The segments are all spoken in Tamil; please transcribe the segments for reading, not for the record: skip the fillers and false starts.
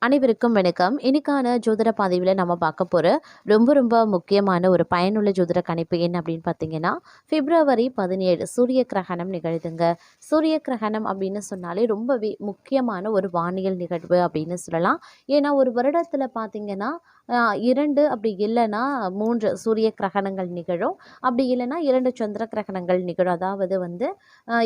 அனைவருக்கும் வணக்கம். இன்னைக்கான ஜோதிட பதிவில் நம்ம பார்க்க போகிற ரொம்ப முக்கியமான ஒரு பயனுள்ள ஜோதிட கணிப்பு என்ன அப்படின்னு பார்த்தீங்கன்னா, பிப்ரவரி 17 சூரிய கிரகணம் நிகழ்துங்க. சூரிய கிரகணம் அப்படின்னு சொன்னாலே ரொம்பவே முக்கியமான ஒரு வானியல் நிகழ்வு அப்படின்னு சொல்லலாம். ஏன்னா ஒரு வருடத்தில் பார்த்தீங்கன்னா 2 அப்படி இல்லைன்னா 3 சூரிய கிரகணங்கள் நிகழும். அப்படி இல்லைன்னா 2 சந்திர கிரகணங்கள் நிகழும். அதாவது வந்து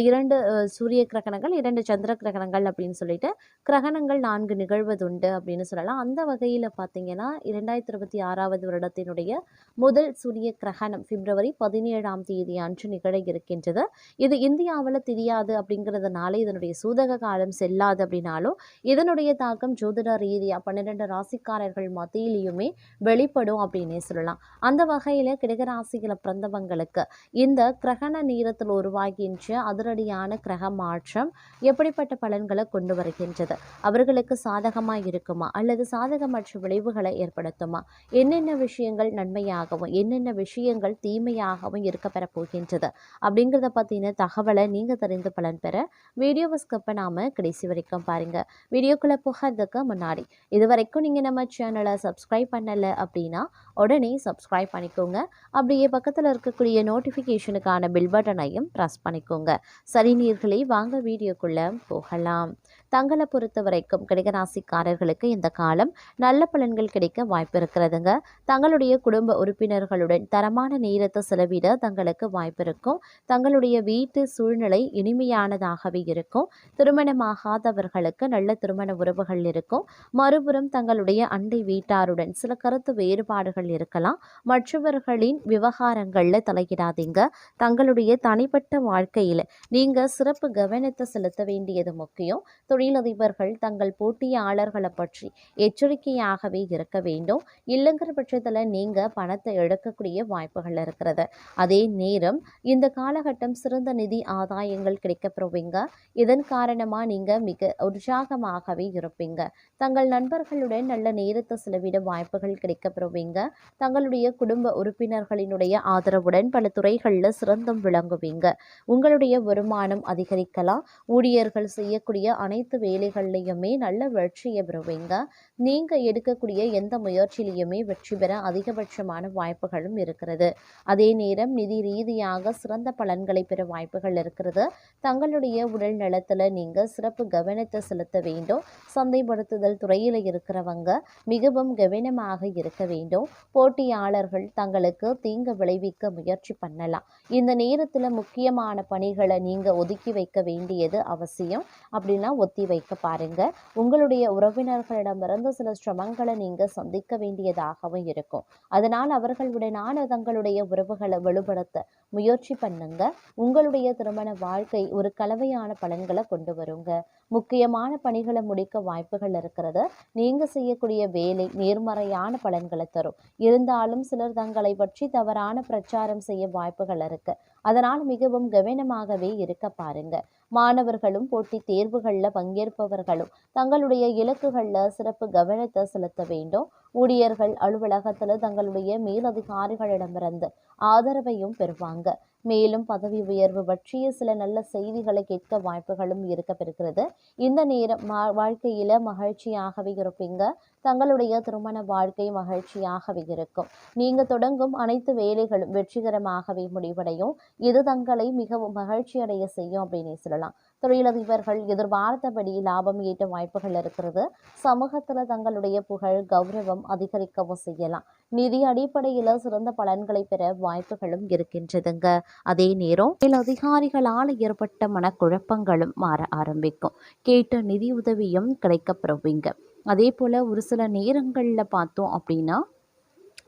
2 சூரிய கிரகணங்கள், 2 சந்திர கிரகணங்கள் அப்படின்னு சொல்லிட்டு கிரகணங்கள் 4 நிகழ்வதுண்டு அப்படின்னு சொல்லலாம். அந்த வகையில் பார்த்தீங்கன்னா 2026வது வருடத்தினுடைய முதல் சூரிய கிரகணம் பிப்ரவரி 17ஆம் தேதி அன்று நிகழ இருக்கின்றது. இது இந்தியாவில் தெரியாது அப்படிங்கிறதுனால இதனுடைய சூதக காலம் செல்லாது அப்படின்னாலும் இதனுடைய தாக்கம் ஜோதிட ரீதியாக 12 ராசிக்காரர்கள் மத்தியிலையுமே வெளிப்படும் அப்படின்னே சொல்லலாம். அந்த வகையில் கிடகராசிகளை பிறந்தவங்களுக்கு இந்த கிரகண நேரத்தில் உருவாகின்ற அதிரடியான கிரக மாற்றம் எப்படிப்பட்ட பலன்களை கொண்டு வருகின்றது, அவர்களுக்கு சாதகமாக இருக்குமா அல்லது சாதகமற்ற விளைவுகளை ஏற்படுத்துமா, என்னென்ன விஷயங்கள் நன்மையாகவும் என்னென்ன விஷயங்கள் தீமையாகவும் இருக்க பெற போகின்றது அப்படிங்கிறத பற்றின தகவலை நீங்கள் தெரிந்து பலன் பெற வீடியோவை ஸ்கிப் பண்ணாமல் கடைசி வரைக்கும் பாருங்கள். வீடியோக்குள்ளே போகிறதுக்கு முன்னாடி இது வரைக்கும் நீங்கள் நம்ம சேனலை சப்ஸ்கிரைப் பண்ணலை அப்படின்னா உடனே சப்ஸ்கிரைப் பண்ணிக்கோங்க. அப்படியே பக்கத்தில் இருக்கக்கூடிய நோட்டிஃபிகேஷனுக்கான பில் பட்டனையும் ப்ரெஸ் பண்ணிக்கோங்க. சரி நீர்களே, வாங்க வீடியோக்குள்ளே போகலாம். தங்களை பொறுத்த வரைக்கும் கடகராசிக்காரர்களுக்கு இந்த காலம் நல்ல பலன்கள் கிடைக்க வாய்ப்பு இருக்கிறதுங்க. தங்களுடைய குடும்ப உறுப்பினர்களுடன் தரமான நேரத்தை செலவிட தங்களுக்கு வாய்ப்பு இருக்கும். தங்களுடைய வீட்டு சூழ்நிலை இனிமையானதாகவே இருக்கும். திருமணமாகாதவர்களுக்கு நல்ல திருமண உறவுகள் இருக்கும். மறுபுறம் தங்களுடைய அண்டை வீட்டாருடன் சில கருத்து வேறுபாடுகள் இருக்கலாம். மற்றவர்களின் விவகாரங்களில் தலையிடாதீங்க. தங்களுடைய தனிப்பட்ட வாழ்க்கையில் நீங்கள் சிறப்பு கவனத்தை செலுத்த வேண்டியது முக்கியம். தொழிலதிபர்கள் தங்கள் போட்டியாளர்களை பற்றி எச்சரிக்கையாகவே இருக்க வேண்டும். இல்லைங்கிற பட்சத்தில் நீங்கள் பணத்தை இழக்கக்கூடிய வாய்ப்புகள் இருக்கிறது. அதே நேரம் இந்த காலகட்டம் சிறந்த நிதி ஆதாயங்கள் கிடைக்கப்பெறுவீங்க. இதன் காரணமாக நீங்கள் மிக உற்சாகமாகவே இருப்பீங்க. தங்கள் நண்பர்களுடன் நல்ல நேரத்தை செலவிட வாய்ப்புகள் கிடைக்கப்பெறுவீங்க. தங்களுடைய குடும்ப உறுப்பினர்களினுடைய ஆதரவுடன் பல துறைகளில் சிறந்தும் விளங்குவீங்க. உங்களுடைய வருமானம் அதிகரிக்கலாம். ஊழியர்கள் செய்யக்கூடிய அனைத்து வேலைகள்லையுமே நல்ல வெற்றியை பெறுவீங்க. நீங்க எடுக்கக்கூடிய எந்த முயற்சியிலையுமே வெற்றி பெற அதிகபட்சமான வாய்ப்புகளும் இருக்கிறது. அதே நேரம் நிதி ரீதியாக சிறந்த பலன்களை பெற வாய்ப்புகள் இருக்கிறது. தங்களுடைய உடல் நலத்துல நீங்க சிறப்பு கவனத்தை செலுத்த வேண்டும். சந்தைப்படுத்துதல் துறையில இருக்கிறவங்க மிகவும் கவனமாக இருக்க வேண்டும். போட்டியாளர்கள் தங்களுக்கு தீங்கு விளைவிக்க முயற்சி பண்ணலாம். இந்த நேரத்துல முக்கியமான பணிகளை நீங்க ஒதுக்கி வைக்க வேண்டியது அவசியம். அப்படின்னா ஒத்தி வைக்க பாருங்க. உங்களுடைய உறவினர்களிடமிருந்து சில சிரமங்களை நீங்க சந்திக்க வேண்டியதாகவும் இருக்கும். அதனால் அவர்களுடனான தங்களுடைய உறவுகளை வலுப்படுத்த முயற்சி பண்ணுங்க. உங்களுடைய திருமண வாழ்க்கை ஒரு கலவையான பலன்களை கொண்டு வருங்க. முக்கியமான பணிகளை முடிக்க வாய்ப்புகள் இருக்கிறது. நீங்க செய்யக்கூடிய வேலை நேர்மறையான பலன்களை தரும். இருந்தாலும் சிலர் தங்களை பற்றி தவறான பிரச்சாரம் செய்ய வாய்ப்புகள் இருக்கு. அதனால் மிகவும் கவனமாகவே இருக்க பாருங்க. மாணவர்களும் போட்டி தேர்வுகளில் பங்கேற்பவர்களும் தங்களுடைய இலக்குகளில் சிறப்பு கவனத்தை செலுத்த வேண்டும். ஊழியர்கள் அலுவலகத்தில் தங்களுடைய மேலதிகாரிகளிடமிருந்து ஆதரவையும் பெறுவாங்க. மேலும் பதவி உயர்வு பற்றிய சில நல்ல செய்திகளை கேட்க வாய்ப்புகளும் இருக்க பெறுகிறது. இந்த நேரம் வாழ்க்கையில மகிழ்ச்சியாகவே இருப்பீங்க. தங்களுடைய திருமண வாழ்க்கை மகிழ்ச்சியாகவே இருக்கும். நீங்க தொடங்கும் அனைத்து வேலைகளும் வெற்றிகரமாகவே முடிவடையும். இது தங்களை மிகவும் மகிழ்ச்சி அடைய செய்யும் அப்படின்னு சொல்லலாம். தொழிலதிபர்கள் எதிர்பார்த்தபடி லாபம் ஈட்ட வாய்ப்புகள் இருக்கிறது. சமூகத்துல தங்களுடைய புகழ் கௌரவம் அதிகரிக்கவும் செய்யலாம். நிதி அடிப்படையில சிறந்த பலன்களை பெற வாய்ப்புகளும் இருக்கின்றதுங்க. அதே நேரம் அதிகாரிகளால் ஏற்பட்ட மனக்குழப்பங்களும் மாற ஆரம்பிக்கும். கேட்ட நிதி உதவியும் கிடைக்கப்பெறுவீங்க. அதே போல ஒரு சில நேரங்களில் பார்த்தோம் அப்படின்னா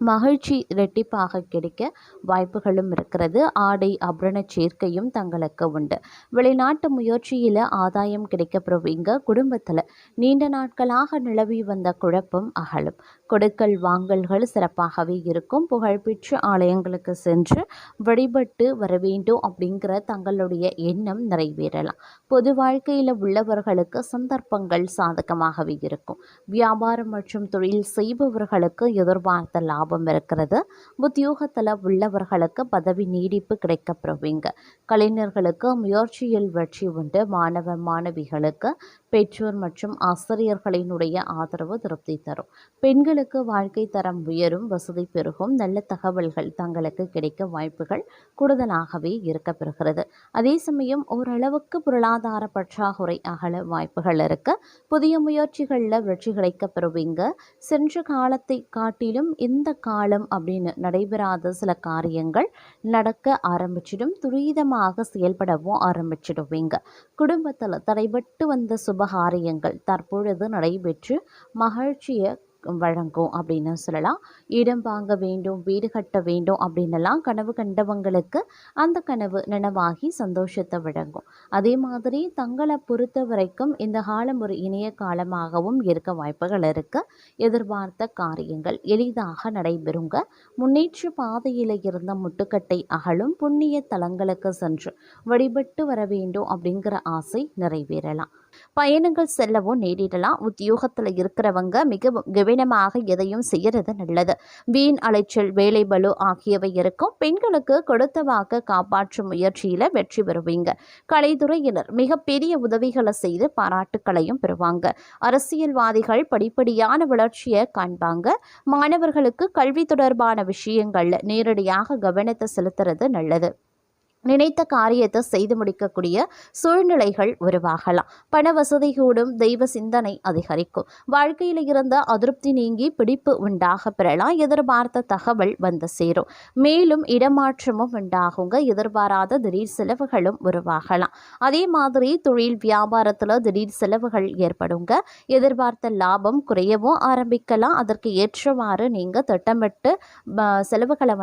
மகிழ்ச்சி இரட்டிப்பாக கிடைக்க வாய்ப்புகளும் இருக்கிறது. ஆடை ஆபரண சேர்க்கையும் தங்களுக்கு உண்டு. வெளிநாட்டு முயற்சியில் ஆதாயம் கிடைக்கப்பெறுவீங்க. குடும்பத்தில் நீண்ட நாட்களாக நிலவி வந்த குழப்பம் அகலும். கொடுக்கல் வாங்கல்கள் சிறப்பாகவே இருக்கும். புகழ்பெற்ற ஆலயங்களுக்கு சென்று வழிபட்டு வர வேண்டும் அப்படிங்கிற தங்களுடைய எண்ணம் நிறைவேறலாம். பொது வாழ்க்கையில் உள்ளவர்களுக்கு சந்தர்ப்பங்கள் சாதகமாகவே இருக்கும். வியாபாரம் மற்றும் தொழில் செய்பவர்களுக்கு எதிர்பார்த்த லாபம் இருக்கிறது. உத்தியோகத்தில் உள்ளவர்களுக்கு பதவி நீடிப்பு கிடைக்கப்பெறுவீங்க. கலைஞர்களுக்கு முயற்சியில் வெற்றி உண்டு. மாணவ மாணவிகளுக்கு பெற்றோர் மற்றும் ஆசிரியர்களினுடைய ஆதரவு திருப்தி தரும். பெண்களுக்கு வாழ்க்கை தரம் உயரும், வசதி பெருகும், நல்ல தகவல்கள் தங்களுக்கு கிடைக்க வாய்ப்புகள் கூடுதலாகவே இருக்கப்பெறுகிறது. அதே சமயம் ஓரளவுக்கு பொருளாதார பற்றாக்குறை அகல வாய்ப்புகள் இருக்கு. புதிய முயற்சிகளில் வெற்றி கிடைக்க பெறுவீங்க. சென்ற காலத்தை காட்டிலும் இந்த காலம் அப்படின்னு நடைபெறாத சில காரியங்கள் நடக்க ஆரம்பிச்சிடும். துரிதமாக செயல்படவும் ஆரம்பிச்சிடுவீங்க. குடும்பத்தில் தடைபட்டு வந்த சுபகாரியங்கள் தற்பொழுது நடைபெற்று மகிழ்ச்சியை வழங்கும் அப்படின்னு சொல்லலாம். இடம் வாங்க வேண்டும், வீடு கட்ட வேண்டும் அப்படின்னலாம் கனவு கண்டவங்களுக்கு அந்த கனவு நனவாகி சந்தோஷத்தை வழங்கும். அதே மாதிரி தங்களை பொறுத்த வரைக்கும் இந்த காலம் ஒரு இணைய காலமாகவும் இருக்க வாய்ப்புகள் இருக்கு. எதிர்பார்த்த காரியங்கள் எளிதாக நடைபெறுங்க. முன்னேற்ற பாதையில் இருந்த முட்டுக்கட்டை அகலும். புண்ணிய தலங்களுக்கு சென்று வழிபட்டு வர வேண்டும் அப்படிங்கிற ஆசை நிறைவேறலாம். பயணங்கள் செல்லவும் நேரிடலாம். உத்தியோகத்தில் இருக்கிறவங்க மிக கவனமாக எதையும் செய்யறது நல்லது. வீண் அலைச்சல், வேலை பளு ஆகியவை இருக்கும். பெண்களுக்கு கொடுத்த வாக்கு காப்பாற்றும் முயற்சியில வெற்றி பெறுவீங்க. கலைத்துறையினர் மிகப்பெரிய உதவிகளை செய்து பாராட்டுக்களையும் பெறுவாங்க. அரசியல்வாதிகள் படிப்படியான வளர்ச்சியை காண்பாங்க. மாணவர்களுக்கு கல்வி தொடர்பான விஷயங்கள்ல நேரடியாக கவனத்தை செலுத்துறது நல்லது. நினைத்த காரியத்தை செய்து முடிக்கக்கூடிய சூழ்நிலைகள் உருவாகலாம். பண வசதி கூடும். தெய்வ சிந்தனை அதிகரிக்கும். வாழ்க்கையில் இருந்த அதிருப்தி நீங்கி பிடிப்பு உண்டாக பெறலாம். எதிர்பார்த்த தகவல் வந்து சேரும். மேலும் இடமாற்றமும் உண்டாகுங்க. எதிர்பாராத திடீர் செலவுகளும் உருவாகலாம். அதே மாதிரி தொழில் வியாபாரத்தில் திடீர் செலவுகள் ஏற்படுங்க. எதிர்பார்த்த லாபம் குறையவும் ஆரம்பிக்கலாம். அதற்கு ஏற்றவாறு நீங்கள் திட்டமிட்டு செலவுகளை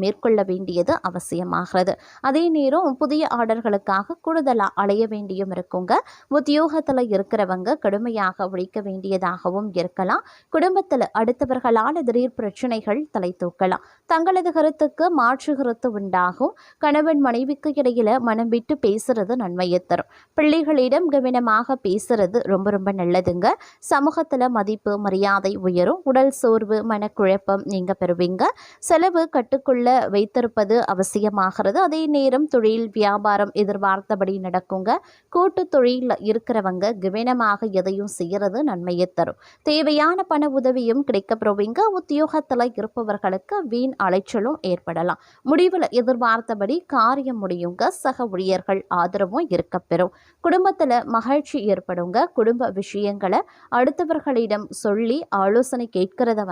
மேற்கொள்ள வேண்டியது அவசியமாகிறது. அதே நேரம் புதிய ஆர்டர்களுக்காக கூடுதலாக அலைய வேண்டியும் இருக்குங்க. உத்தியோகத்தில் இருக்கிறவங்க கடுமையாக உழைக்க வேண்டியதாகவும் இருக்கலாம். குடும்பத்தில் அடுத்தவர்களால் திடீர் பிரச்சனைகள் தலை தூக்கலாம். தங்களது கருத்துக்கு மாற்று கருத்து உண்டாகும். கணவன் மனைவிக்கு இடையில மனம் விட்டு பேசுறது நன்மையை தரும். பிள்ளைகளிடம் கவனமாக பேசுறது ரொம்ப ரொம்ப நல்லதுங்க. சமூகத்தில் மதிப்பு மரியாதை உயரும். உடல் சோர்வு, மனக்குழப்பம் நீங்க பெறுவீங்க. செலவு கட்டுக்குள்ள வைத்திருப்பது அவசியமாகிறது. அதே நேரம் தொழில் வியாபாரம் எதிர்பார்த்தபடி நடக்குங்க. கூட்டு தொழில் இருக்கிறவங்க கவனமாக எதையும் செய்யறது நன்மையை தரும். தேவையான பண உதவியும் கிடைக்கப்பெறுவீங்க. உத்தியோகத்தில் இருப்பவர்களுக்கு வீண் அலைச்சலும் ஏற்படலாம். முடிவில் எதிர்பார்த்தபடி காரியம் முடியுங்க. சக ஊழியர்கள் ஆதரவும் இருக்கப்பெறும். குடும்பத்தில் மகிழ்ச்சி ஏற்படுங்க. குடும்ப விஷயங்களை அடுத்தவர்களிடம் சொல்லி ஆலோசனை கேட்கிறத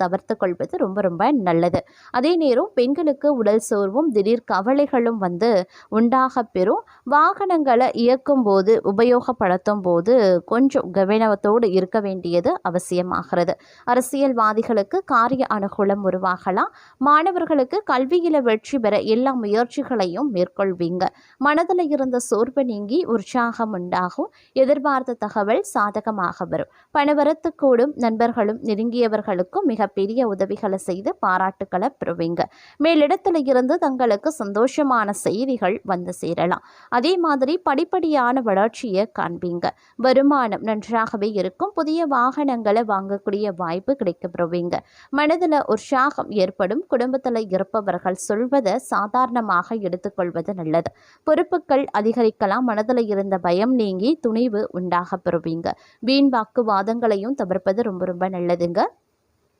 தவிர்த்து கொள்வது ரொம்ப ரொம்ப நல்லது. அதே நேரம் பெண்களுக்கு உடல் சோர்வும் திடீர் கவலைகளும் உண்டாக பெறும். வாகனங்களை இயக்கும் போது உபயோகப்படுத்தும் போது கொஞ்சம் கவனத்தோடு இருக்க வேண்டியது அவசியமாகிறது. அரசியல்வாதிகளுக்கு காரிய அனுகூலம் உருவாகலாம். மாணவர்களுக்கு கல்வியில வெற்றி பெற எல்லா முயற்சிகளையும் மேற்கொள்வீங்க. மனதில் இருந்த சோர்வு நீங்கி உற்சாகம் உண்டாகும். எதிர்பார்த்த தகவல் சாதகமாக வரும். பணவரத்து கூடும். நண்பர்களும் நெருங்கியவர்களுக்கும் மிகப்பெரிய உதவிகளை செய்து பாராட்டுக்களை பெறுவீங்க. மேலிடத்தில் இருந்து தங்களுக்கு சந்தோஷமான செய்திகள் சேரலாம். அதே மாதிரி படிப்படியான வளர்ச்சியை காண்பீங்க. வருமானம் நன்றாகவே இருக்கும். புதிய வாகனங்களை வாங்கக்கூடிய வாய்ப்பு கிடைக்கப்பெறுவீங்க. மனதில் உற்சாகம் ஏற்படும். குடும்பத்தில் இருப்பவர்கள் சொல்வதை சாதாரணமாக எடுத்துக்கொள்வது நல்லது. பொறுப்புகள் அதிகரிக்கலாம். மனதில் இருந்த பயம் நீங்கி துணிவு உண்டாக பெறுவீங்க. வீண் வாக்குவாதங்களையும் தவிர்ப்பது ரொம்ப ரொம்ப நல்லதுங்க.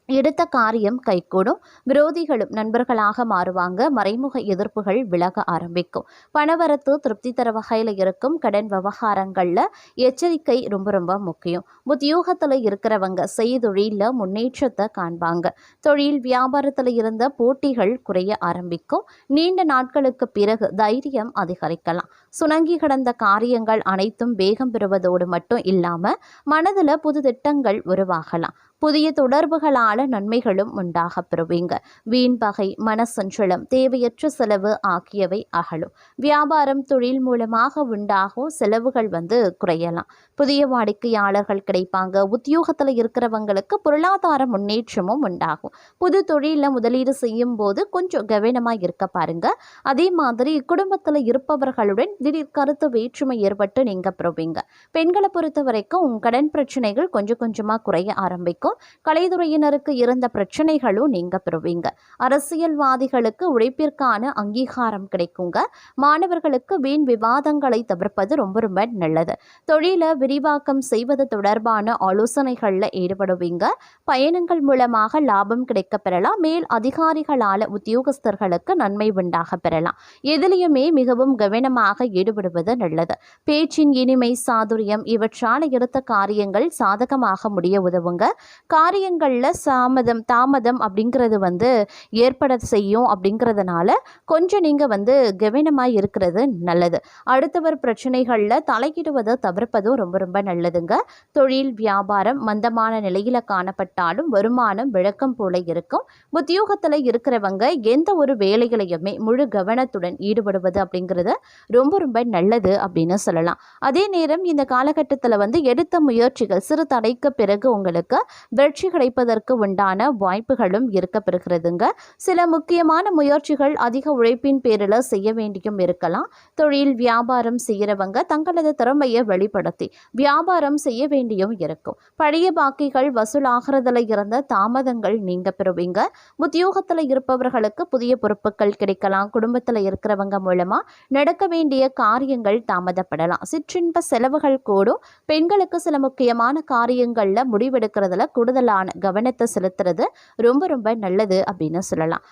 எடுத்த காரியம் கைகூடும். விரோதிகளும் நண்பர்களாக மாறுவாங்க. மறைமுக எதிர்ப்புகள் விலக ஆரம்பிக்கும். பணவரத்து திருப்தி தர வகையில் இருக்கும். கடன் விவகாரங்களில் எச்சரிக்கை ரொம்ப ரொம்ப முக்கியம். உத்தியோகத்தில் இருக்கிறவங்க செய்தொழில முன்னேற்றத்தை காண்பாங்க. தொழில் வியாபாரத்தில் இருந்த போட்டிகள் குறைய ஆரம்பிக்கும். நீண்ட நாட்களுக்கு பிறகு தைரியம் அதிகரிக்கலாம். சுணங்கி கிடந்த காரியங்கள் அனைத்தும் வேகம் பெறுவதோடு மட்டும் இல்லாமல் மனதில் புது திட்டங்கள் உருவாகலாம். புதிய தொடர்புகளால் நன்மைகளும் உண்டாக பெறுவீங்க. வீண் பகை, மனசஞ்சலம், தேவையற்ற செலவு ஆகியவை அகலும். வியாபாரம் தொழில் மூலமாக உண்டாகும் செலவுகள் குறையலாம். புதிய வாடிக்கையாளர்கள் கிடைப்பாங்க. உத்தியோகத்தில் இருக்கிறவங்களுக்கு பொருளாதார முன்னேற்றமும் உண்டாகும். புது தொழிலில் முதலீடு செய்யும் போது கொஞ்சம் கவனமாக இருக்க பாருங்க. அதே மாதிரி குடும்பத்தில் இருப்பவர்களுடன் திடீர் கருத்து வேற்றுமை ஏற்பட்டு நீங்க பெறுவீங்க. பெண்களை பொறுத்த வரைக்கும் கடன் பிரச்சனைகள் கொஞ்சம் கொஞ்சமாக குறைய ஆரம்பிக்கும். இருக்கும். கலைத்துறையினருக்கு இருந்த பிரச்சனைகளும் நீங்க பெறுவீங்க. அரசியல்வாதிகளுக்கு உழைப்பிற்கான அங்கீகாரம் கிடைக்குங்க. மாணவர்களுக்கு வீண் விவாதங்களை தவிர்ப்பது ரொம்ப ரொம்ப நல்லது. தொழிலை விரிவாக்கம் செய்வது தொடர்பான ஆலோசனைகளில் ஈடுபடுவீங்க. பயணங்கள் மூலமாக லாபம் கிடைக்க பெறலாம். மேல் அதிகாரிகளால் உத்தியோகஸ்தர்களுக்கு நன்மை உண்டாக பெறலாம். எதிலையுமே மிகவும் கவனமாக ஈடுபடுவது நல்லது. பேச்சின் இனிமை, சாதுரியம் இவற்றால் எடுத்த காரியங்கள் சாதகமாக முடிய உதவுங்க. காரியங்களில் தாமதம் அப்படிங்கிறது ஏற்பட செய்யும். அப்படிங்கிறதுனால கொஞ்சம் நீங்கள் கவனமாக இருக்கிறது நல்லது. அடுத்தவர் பிரச்சனைகளில் தலையிடுவதை தவிர்ப்பதும் ரொம்ப ரொம்ப நல்லதுங்க. தொழில் வியாபாரம் மந்தமான நிலையில் காணப்பட்டாலும் வருமானம் விளக்கம் போல இருக்கும். உத்தியோகத்தில் இருக்கிறவங்க எந்த ஒரு வேலைகளையுமே முழு கவனத்துடன் ஈடுபடுவது அப்படிங்கிறது ரொம்ப ரொம்ப நல்லது அப்படின்னு சொல்லலாம். அதே நேரம் இந்த காலகட்டத்தில் எடுத்த முயற்சிகள் சிறு தடைக்கு பிறகு உங்களுக்கு வெற்றி கிடைப்பதற்கு உண்டான வாய்ப்புகளும் இருக்க பெறுகிறதுங்க. சில முக்கியமான முயற்சிகள் அதிக உழைப்பின் பேரில் செய்ய வேண்டியும் இருக்கலாம். தொழில் வியாபாரம் செய்கிறவங்க தங்களது திறமையை வெளிப்படுத்தி வியாபாரம் செய்ய வேண்டியும் இருக்கும். பழைய பாக்கிகள் வசூலாகிறதுல இருந்த தாமதங்கள் நீங்க பெறுவீங்க. உத்தியோகத்தில் இருப்பவர்களுக்கு புதிய பொறுப்புகள் கிடைக்கலாம். குடும்பத்தில் இருக்கிறவங்க மூலமா நடக்க வேண்டிய காரியங்கள் தாமதப்படலாம். சிற்றின்ப செலவுகள் கூடும். பெண்களுக்கு சில முக்கியமான காரியங்களில் முடிவெடுக்கிறதுல கூடுதலான கவனத்தை செலுத்துறது ரொம்ப ரொம்ப நல்லது அப்படின்னு சொல்லலாம்.